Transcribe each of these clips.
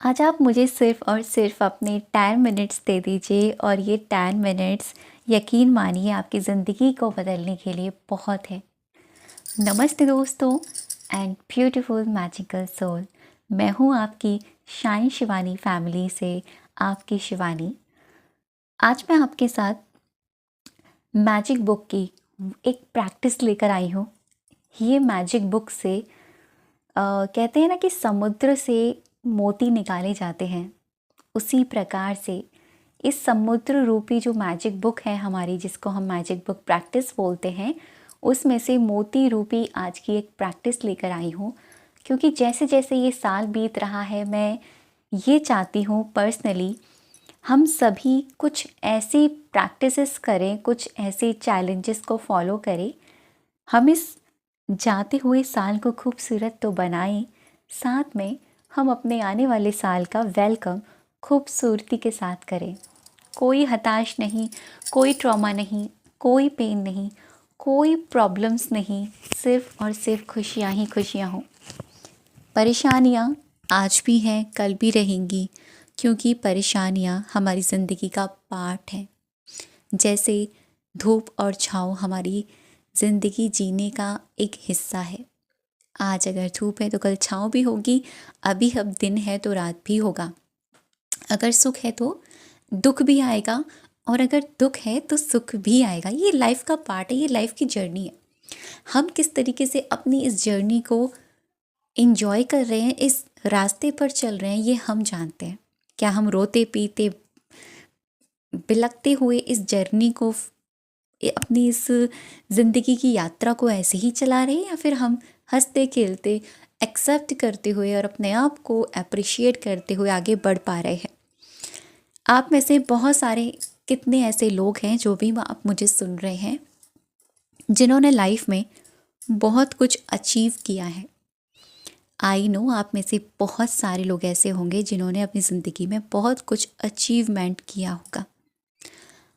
आज आप मुझे सिर्फ़ और सिर्फ़ अपने 10 मिनट्स दे दीजिए और ये 10 मिनट्स यकीन मानिए आपकी ज़िंदगी को बदलने के लिए बहुत है। नमस्ते दोस्तों एंड ब्यूटीफुल मैजिकल सोल। मैं हूँ आपकी शाइन शिवानी फैमिली से आपकी शिवानी। आज मैं आपके साथ मैजिक बुक की एक प्रैक्टिस लेकर आई हूँ। ये मैजिक बुक से कहते हैं ना कि समुद्र से मोती निकाले जाते हैं, उसी प्रकार से इस समुद्र रूपी जो मैजिक बुक है हमारी, जिसको हम मैजिक बुक प्रैक्टिस बोलते हैं, उसमें से मोती रूपी आज की एक प्रैक्टिस लेकर आई हूँ। क्योंकि जैसे जैसे ये साल बीत रहा है, मैं ये चाहती हूँ पर्सनली हम सभी कुछ ऐसी प्रैक्टिसेस करें, कुछ ऐसे चैलेंजेस को फॉलो करें। हम इस जाते हुए साल को खूबसूरत तो बनाएं, साथ में हम अपने आने वाले साल का वेलकम खूबसूरती के साथ करें। कोई हताश नहीं, कोई ट्रॉमा नहीं, कोई पेन नहीं, कोई प्रॉब्लम्स नहीं, सिर्फ और सिर्फ खुशियाँ ही खुशियाँ हों। परेशानियाँ आज भी हैं, कल भी रहेंगी, क्योंकि परेशानियाँ हमारी ज़िंदगी का पार्ट हैं। जैसे धूप और छाँव हमारी ज़िंदगी जीने का एक हिस्सा है। आज अगर धूप है तो कल छाँव भी होगी, अभी अब दिन है तो रात भी होगा। अगर सुख है तो दुख भी आएगा, और अगर दुख है तो सुख भी आएगा। ये लाइफ का पार्ट है, ये लाइफ की जर्नी है। हम किस तरीके से अपनी इस जर्नी को इंजॉय कर रहे हैं, इस रास्ते पर चल रहे हैं, ये हम जानते हैं। क्या हम रोते पीते बिलखते हुए इस जर्नी को, अपनी इस ज़िंदगी की यात्रा को ऐसे ही चला रहे हैं, या फिर हम हंसते खेलते एक्सेप्ट करते हुए और अपने आप को अप्रिशिएट करते हुए आगे बढ़ पा रहे हैं। आप में से बहुत सारे कितने ऐसे लोग हैं जो भी आप मुझे सुन रहे हैं, जिन्होंने लाइफ में बहुत कुछ अचीव किया है। आई नो आप में से बहुत सारे लोग ऐसे होंगे जिन्होंने अपनी ज़िंदगी में बहुत कुछ अचीवमेंट किया होगा।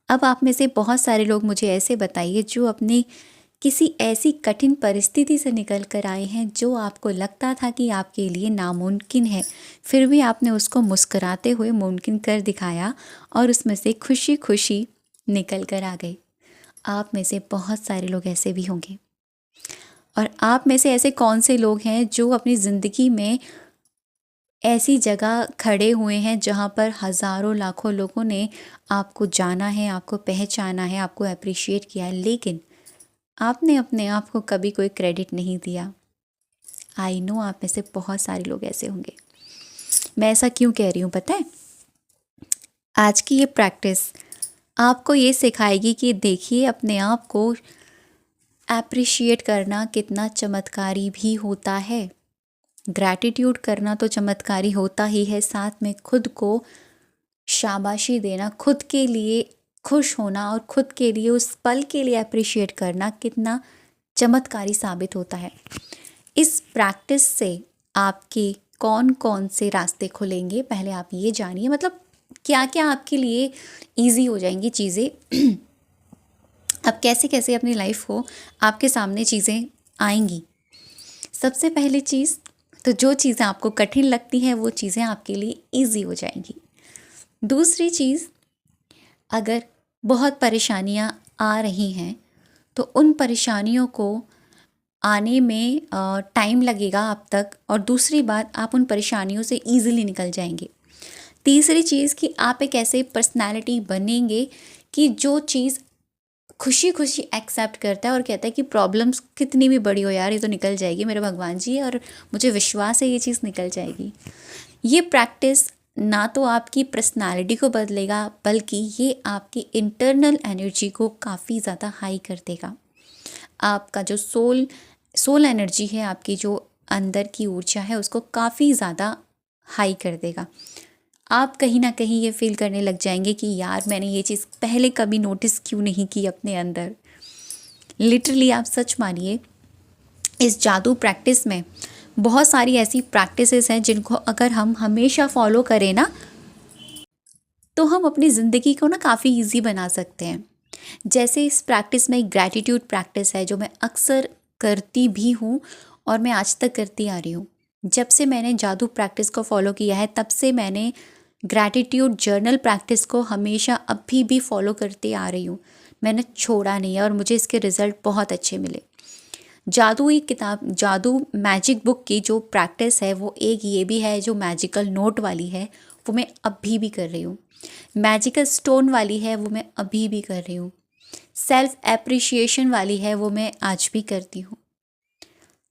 अब आप में से बहुत सारे लोग मुझे ऐसे बताइए जो अपनी किसी ऐसी कठिन परिस्थिति से निकल कर आए हैं जो आपको लगता था कि आपके लिए नामुमकिन है, फिर भी आपने उसको मुस्कुराते हुए मुमकिन कर दिखाया और उसमें से खुशी खुशी निकल कर आ गए। आप में से बहुत सारे लोग ऐसे भी होंगे। और आप में से ऐसे कौन से लोग हैं जो अपनी ज़िंदगी में ऐसी जगह खड़े हुए हैं जहाँ पर हज़ारों लाखों लोगों ने आपको जाना है, आपको पहचाना है, आपको अप्रिशिएट किया है, लेकिन आपने अपने आप को कभी कोई क्रेडिट नहीं दिया। आई नो आप में से बहुत सारे लोग ऐसे होंगे। मैं ऐसा क्यों कह रही हूँ पता है? आज की ये प्रैक्टिस आपको ये सिखाएगी कि देखिए, अपने आप को अप्रिशिएट करना कितना चमत्कारी भी होता है। ग्रैटिट्यूड करना तो चमत्कारी होता ही है, साथ में खुद को शाबाशी देना, खुद के लिए खुश होना और खुद के लिए उस पल के लिए अप्रिशिएट करना कितना चमत्कारी साबित होता है। इस प्रैक्टिस से आपके कौन कौन से रास्ते खुलेंगे, पहले आप ये जानिए। मतलब क्या क्या आपके लिए इजी हो जाएंगी चीज़ें। अब कैसे कैसे अपनी लाइफ को आपके सामने चीज़ें आएंगी। सबसे पहली चीज़ तो, जो चीज़ें आपको कठिन लगती हैं वो चीज़ें आपके लिए इजी हो जाएंगी। दूसरी चीज़, अगर बहुत परेशानियां आ रही हैं तो उन परेशानियों को आने में टाइम लगेगा आप तक, और दूसरी बात, आप उन परेशानियों से ईज़िली निकल जाएंगे। तीसरी चीज़ कि आप एक ऐसे पर्सनालिटी बनेंगे कि जो चीज़ खुशी खुशी एक्सेप्ट करता है और कहता है कि प्रॉब्लम्स कितनी भी बड़ी हो यार, ये तो निकल जाएगी, मेरे भगवान जी है और मुझे विश्वास है ये चीज़ निकल जाएगी। ये प्रैक्टिस ना तो आपकी पर्सनालिटी को बदलेगा, बल्कि ये आपकी इंटरनल एनर्जी को काफ़ी ज़्यादा हाई कर देगा। आपका जो सोल एनर्जी है, आपकी जो अंदर की ऊर्जा है, उसको काफ़ी ज़्यादा हाई कर देगा। आप कहीं ना कहीं ये फील करने लग जाएंगे कि यार, मैंने ये चीज़ पहले कभी नोटिस क्यों नहीं की अपने अंदर। लिटरली आप सच मानिए, इस जादू प्रैक्टिस में बहुत सारी ऐसी प्रैक्टिसेस हैं जिनको अगर हम हमेशा फॉलो करें ना, तो हम अपनी ज़िंदगी को ना काफ़ी इजी बना सकते हैं। जैसे इस प्रैक्टिस में एक ग्रैटिट्यूड प्रैक्टिस है जो मैं अक्सर करती भी हूँ और मैं आज तक करती आ रही हूँ। जब से मैंने जादू प्रैक्टिस को फॉलो किया है तब से मैंने ग्रैटिट्यूड जर्नल प्रैक्टिस को हमेशा अभी भी फॉलो करती आ रही हूँ। मैंने छोड़ा नहीं है और मुझे इसके रिज़ल्ट बहुत अच्छे मिले। जादुई किताब, जादू मैजिक बुक की जो प्रैक्टिस है वो एक ये भी है जो मैजिकल नोट वाली है, वो मैं अभी भी कर रही हूँ। मैजिकल स्टोन वाली है वो मैं अभी भी कर रही हूँ। सेल्फ एप्रिशिएशन वाली है वो मैं आज भी करती हूँ।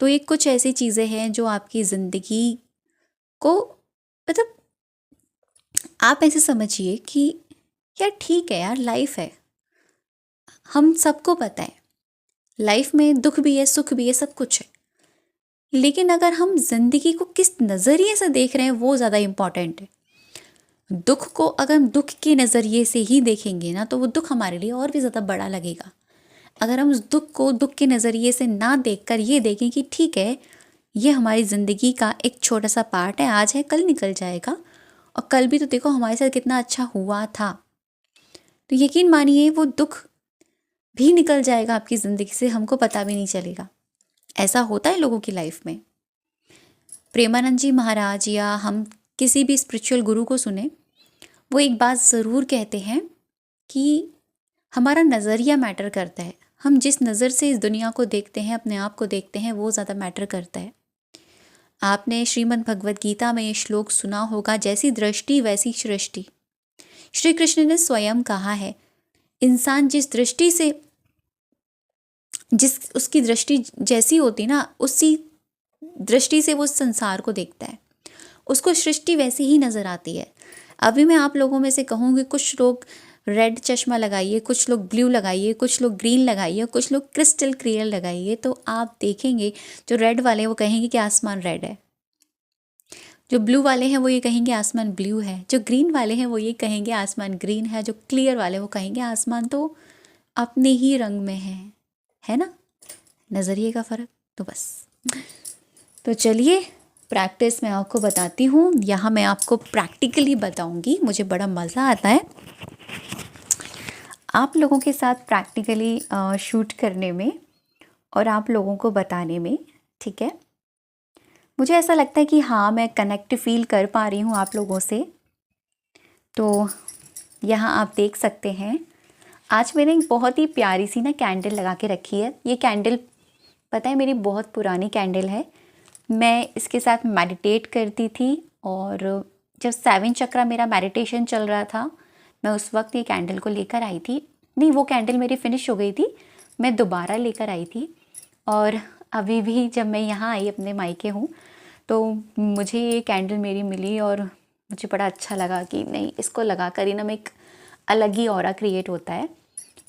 तो ये कुछ ऐसी चीज़ें हैं जो आपकी ज़िंदगी को, मतलब आप ऐसे समझिए कि यार ठीक है यार, लाइफ है, हम सबको पता है लाइफ में दुख भी है, सुख भी है, सब कुछ है। लेकिन अगर हम जिंदगी को किस नज़रिए से देख रहे हैं वो ज़्यादा इम्पॉर्टेंट है। दुख को अगर हम दुख के नज़रिए से ही देखेंगे ना तो वो दुख हमारे लिए और भी ज़्यादा बड़ा लगेगा। अगर हम उस दुख को दुख के नज़रिए से ना देखकर ये देखें कि ठीक है, ये हमारी ज़िंदगी का एक छोटा सा पार्ट है, आज है कल निकल जाएगा, और कल भी तो देखो हमारे साथ कितना अच्छा हुआ था, तो यकीन मानिए वो दुख भी निकल जाएगा आपकी ज़िंदगी से, हमको पता भी नहीं चलेगा। ऐसा होता है लोगों की लाइफ में। प्रेमानंद जी महाराज या हम किसी भी स्पिरिचुअल गुरु को सुने, वो एक बात ज़रूर कहते हैं कि हमारा नज़रिया मैटर करता है। हम जिस नज़र से इस दुनिया को देखते हैं, अपने आप को देखते हैं, वो ज़्यादा मैटर करता है। आपने श्रीमद् भगवद गीता में ये श्लोक सुना होगा, जैसी दृष्टि वैसी सृष्टि। श्री कृष्ण ने स्वयं कहा है, इंसान जिस दृष्टि से, जिस उसकी दृष्टि जैसी होती ना, उसी दृष्टि से वो संसार को देखता है, उसको सृष्टि वैसी ही नज़र आती है। अभी मैं आप लोगों में से कहूँगी, कुछ लोग रेड चश्मा लगाइए, कुछ लोग ब्लू लगाइए, कुछ लोग ग्रीन लगाइए, कुछ लोग क्रिस्टल क्लियर लगाइए, तो आप देखेंगे जो रेड वाले वो कहेंगे कि आसमान रेड है, जो ब्लू वाले हैं वो ये कहेंगे आसमान ब्लू है, जो ग्रीन वाले हैं वो ये कहेंगे आसमान ग्रीन है, जो क्लियर वाले वो कहेंगे आसमान तो अपने ही रंग में है ना, नज़रिए का फ़र्क। तो बस, तो चलिए प्रैक्टिस मैं आपको बताती हूँ। यहाँ मैं आपको प्रैक्टिकली बताऊँगी, मुझे बड़ा मज़ा आता है आप लोगों के साथ प्रैक्टिकली शूट करने में और आप लोगों को बताने में। ठीक है, मुझे ऐसा लगता है कि हाँ, मैं कनेक्ट फील कर पा रही हूँ आप लोगों से। तो यहाँ आप देख सकते हैं, आज मैंने एक बहुत ही प्यारी सी ना कैंडल लगा के रखी है। ये कैंडल पता है मेरी बहुत पुरानी कैंडल है। मैं इसके साथ मेडिटेट करती थी, और जब 7 चक्रा मेरा मेडिटेशन चल रहा था, मैं उस वक्त ये कैंडल को लेकर आई थी। नहीं, वो कैंडल मेरी फिनिश हो गई थी, मैं दोबारा लेकर आई थी। और अभी भी जब मैं यहाँ आई, अपने मायके हूँ, तो मुझे ये कैंडल मेरी मिली और मुझे बड़ा अच्छा लगा कि नहीं, इसको लगा कर ही ना मैं एक अलग ही ऑरा क्रिएट होता है।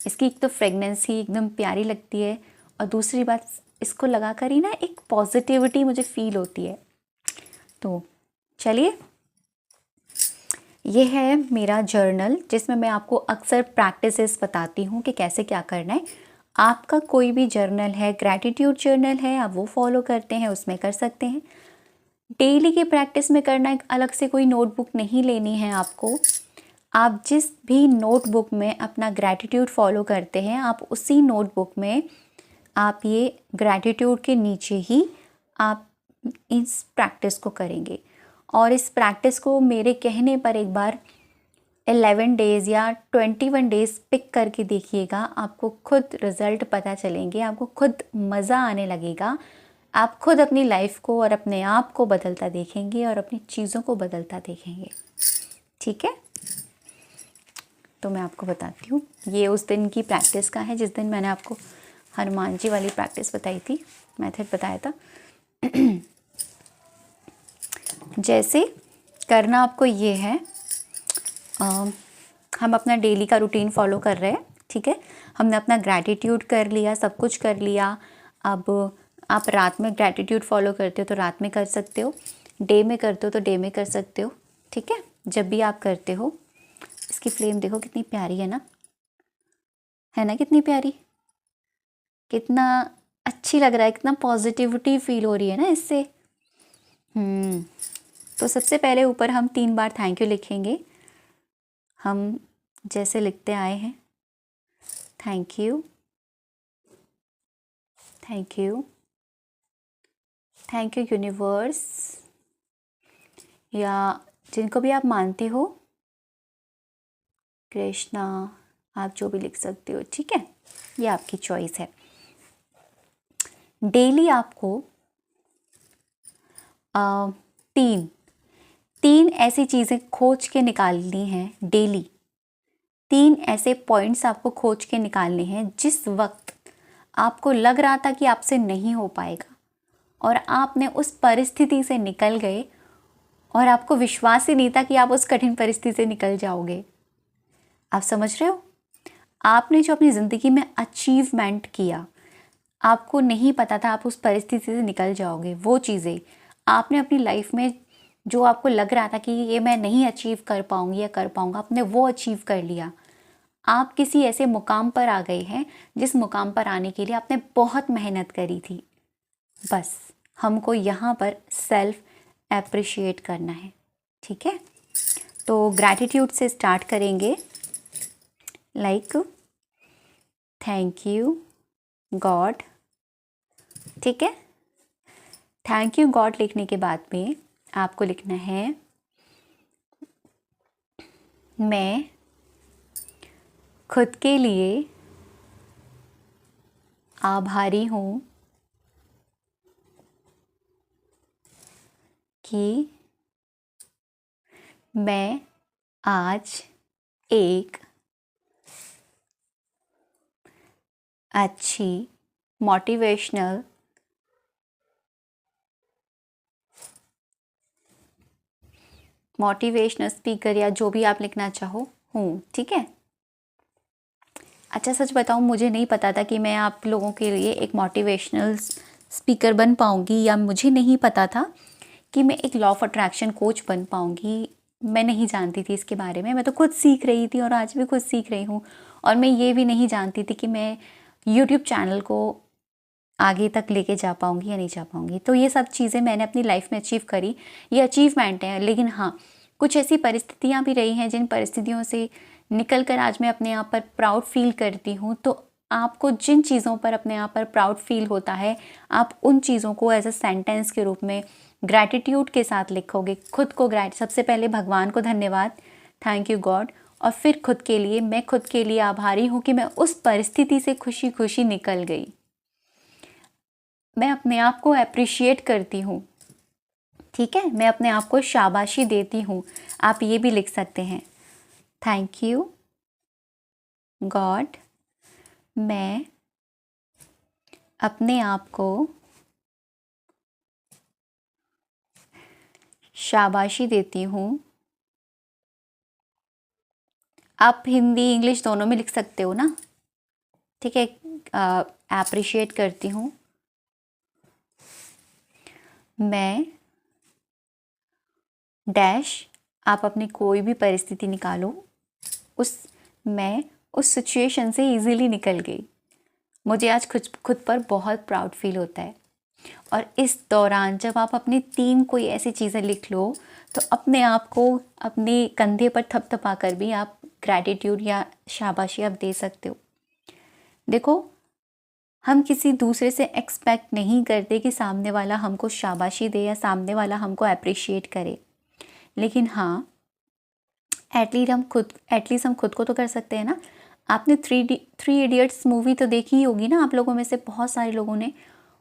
इसकी एक तो फ्रेगनेंस ही एकदम प्यारी लगती है, और दूसरी बात, इसको लगा कर ही ना एक पॉजिटिविटी मुझे फील होती है। तो चलिए, ये है मेरा जर्नल, जिसमें मैं आपको अक्सर प्रैक्टिसेस बताती हूँ कि कैसे क्या करना है। आपका कोई भी जर्नल है, ग्रैटिट्यूड जर्नल है, आप वो फॉलो करते हैं, उसमें कर सकते हैं। डेली की प्रैक्टिस में करना, एक अलग से कोई नोटबुक नहीं लेनी है आपको। आप जिस भी नोटबुक में अपना ग्रैटिट्यूड फॉलो करते हैं, आप उसी नोटबुक में आप ये ग्रैटिट्यूड के नीचे ही आप इस प्रैक्टिस को करेंगे। और इस प्रैक्टिस को मेरे कहने पर एक बार 11 डेज़ या 21 डेज़ पिक करके देखिएगा, आपको खुद रिज़ल्ट पता चलेंगे, आपको खुद मज़ा आने लगेगा। आप खुद अपनी लाइफ को और अपने आप को बदलता देखेंगे और अपनी चीज़ों को बदलता देखेंगे। ठीक है, तो मैं आपको बताती हूँ, ये उस दिन की प्रैक्टिस का है जिस दिन मैंने आपको हनुमान जी वाली प्रैक्टिस बताई थी, मेथड बताया था। जैसे करना आपको ये है, हम अपना डेली का रूटीन फॉलो कर रहे हैं। ठीक है, हमने अपना ग्रैटिट्यूड कर लिया, सब कुछ कर लिया। अब आप रात में ग्रैटिट्यूड फॉलो करते हो तो रात में कर सकते हो, डे में करते हो तो डे में कर सकते हो। ठीक है, जब भी आप करते हो, इसकी फ्लेम देखो कितनी प्यारी है ना, कितनी प्यारी, कितना अच्छी लग रहा है, कितना पॉजिटिविटी फील हो रही है ना इससे। तो सबसे पहले ऊपर हम 3 बार थैंक यू लिखेंगे, हम जैसे लिखते आए हैं, thank you, thank you, thank you universe, या जिनको भी आप मानते हो, कृष्णा, आप जो भी लिख सकते हो, ठीक है, ये आपकी चॉइस है। डेली आपको तीन तीन ऐसी चीज़ें खोज के निकालनी हैं डेली। तीन ऐसे पॉइंट्स आपको खोज के निकालने हैं जिस वक्त आपको लग रहा था कि आपसे नहीं हो पाएगा और आपने उस परिस्थिति से निकल गए और आपको विश्वास ही नहीं था कि आप उस कठिन परिस्थिति से निकल जाओगे। आप समझ रहे हो? आपने जो अपनी ज़िंदगी में अचीवमेंट किया, आपको नहीं पता था आप उस परिस्थिति से निकल जाओगे। वो चीज़ें आपने अपनी लाइफ में जो आपको लग रहा था कि ये मैं नहीं अचीव कर पाऊंगी या कर पाऊंगा, आपने वो अचीव कर लिया। आप किसी ऐसे मुकाम पर आ गए हैं जिस मुकाम पर आने के लिए आपने बहुत मेहनत करी थी। बस हमको यहाँ पर सेल्फ एप्रिशिएट करना है, ठीक है? तो ग्रैटिट्यूड से स्टार्ट करेंगे, लाइक थैंक यू गॉड, ठीक है? थैंक यू गॉड लिखने के बाद में आपको लिखना है मैं खुद के लिए आभारी हूँ कि मैं आज एक अच्छी मोटिवेशनल स्पीकर या जो भी आप लिखना चाहो हूँ, ठीक है? अच्छा, सच बताऊँ, मुझे नहीं पता था कि मैं आप लोगों के लिए एक मोटिवेशनल स्पीकर बन पाऊँगी, या मुझे नहीं पता था कि मैं एक लॉ ऑफ अट्रैक्शन कोच बन पाऊँगी। मैं नहीं जानती थी इसके बारे में। मैं तो खुद सीख रही थी और आज भी खुद सीख रही हूँ। और मैं ये भी नहीं जानती थी कि मैं यूट्यूब चैनल को आगे तक लेके जा पाऊँगी या नहीं जा पाऊँगी। तो ये सब चीज़ें मैंने अपनी लाइफ में अचीव करी, ये अचीवमेंट है। लेकिन हाँ, कुछ ऐसी परिस्थितियाँ भी रही हैं जिन परिस्थितियों से निकल कर आज मैं अपने आप पर प्राउड फील करती हूँ। तो आपको जिन चीज़ों पर अपने आप पर प्राउड फील होता है, आप उन चीज़ों को एज अ सेंटेंस के रूप में ग्रैटिट्यूड के साथ लिखोगे। खुद को सबसे पहले भगवान को धन्यवाद, थैंक यू गॉड, और फिर खुद के लिए, मैं खुद के लिए आभारी हूँ कि मैं उस परिस्थिति से खुशी खुशी निकल गई। मैं अपने आप को अप्रिशिएट करती हूँ, ठीक है? मैं अपने आप को शाबाशी देती हूँ। आप ये भी लिख सकते हैं, थैंक यू गॉड, मैं अपने आप को शाबाशी देती हूँ। आप हिंदी इंग्लिश दोनों में लिख सकते हो ना, ठीक है? अप्रिशिएट करती हूँ, मैं डैश, आप अपनी कोई भी परिस्थिति निकालो, मैं उस सिचुएशन से इजीली निकल गई। मुझे आज खुद पर बहुत प्राउड फील होता है। और इस दौरान जब आप अपनी 3 कोई ऐसी चीज़ें लिख लो, तो अपने आप को अपने कंधे पर थपथपा कर भी आप ग्रैटिट्यूड या शाबाशी आप दे सकते हो। देखो, हम किसी दूसरे से एक्सपेक्ट नहीं करते कि सामने वाला हमको शाबाशी दे या सामने वाला हमको अप्रिशिएट करे। लेकिन हाँ, एटलीस्ट हम खुद को तो कर सकते हैं ना। आपने थ्री इडियट्स मूवी तो देखी ही होगी ना, आप लोगों में से बहुत सारे लोगों ने।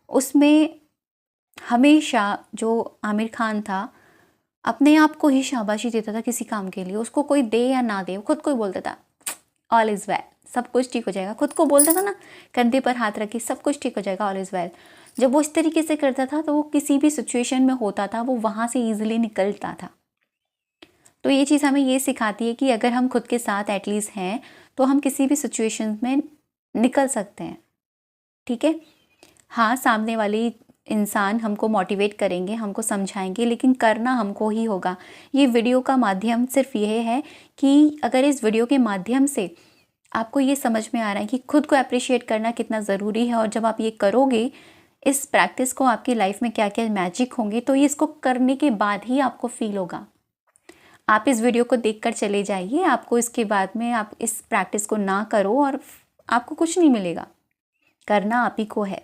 उसमें हमेशा जो आमिर खान था, अपने आप को ही शाबाशी देता था किसी काम के लिए। उसको कोई दे या ना दे, खुद को ही बोलता था ऑल इज़ वेल, सब कुछ ठीक हो जाएगा। खुद को बोलता था ना, कंधे पर हाथ रख के, सब कुछ ठीक हो जाएगा, ऑल इज़ वेल। जब वो इस तरीके से करता था तो वो किसी भी सिचुएशन में होता था, वो वहाँ से ईजिली निकलता था। तो ये चीज़ हमें ये सिखाती है कि अगर हम खुद के साथ एटलीस्ट हैं तो हम किसी भी सिचुएशन में निकल सकते हैं, ठीक है? हाँ, सामने वाली इंसान हमको मोटिवेट करेंगे, हमको समझाएंगे, लेकिन करना हमको ही होगा। ये वीडियो का माध्यम सिर्फ ये है कि अगर इस वीडियो के माध्यम से आपको ये समझ में आ रहा है कि खुद को अप्रिशिएट करना कितना ज़रूरी है, और जब आप ये करोगे, इस प्रैक्टिस को, आपकी लाइफ में क्या क्या मैजिक होंगे, तो ये इसको करने के बाद ही आपको फील होगा। आप इस वीडियो को देखकर चले जाइए, आपको इसके बाद में आप इस प्रैक्टिस को ना करो और आपको कुछ नहीं मिलेगा, करना आप ही को है।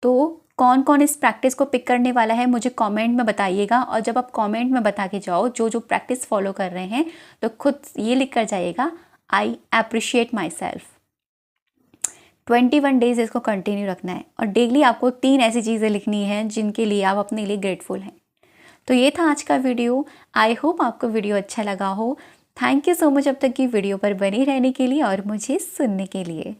तो कौन कौन इस प्रैक्टिस को पिक करने वाला है मुझे कमेंट में बताइएगा। और जब आप कमेंट में बता के जाओ जो जो प्रैक्टिस फॉलो कर रहे हैं, तो खुद ये लिख कर जाइएगा, I appreciate my self. 21 days इसको कंटिन्यू रखना है और डेली आपको 3 ऐसी चीज़ें लिखनी हैं जिनके लिए आप अपने लिए ग्रेटफुल हैं। तो ये था आज का वीडियो। आई होप आपको वीडियो अच्छा लगा हो। थैंक यू सो मच अब तक की वीडियो पर बने रहने के लिए और मुझे सुनने के लिए।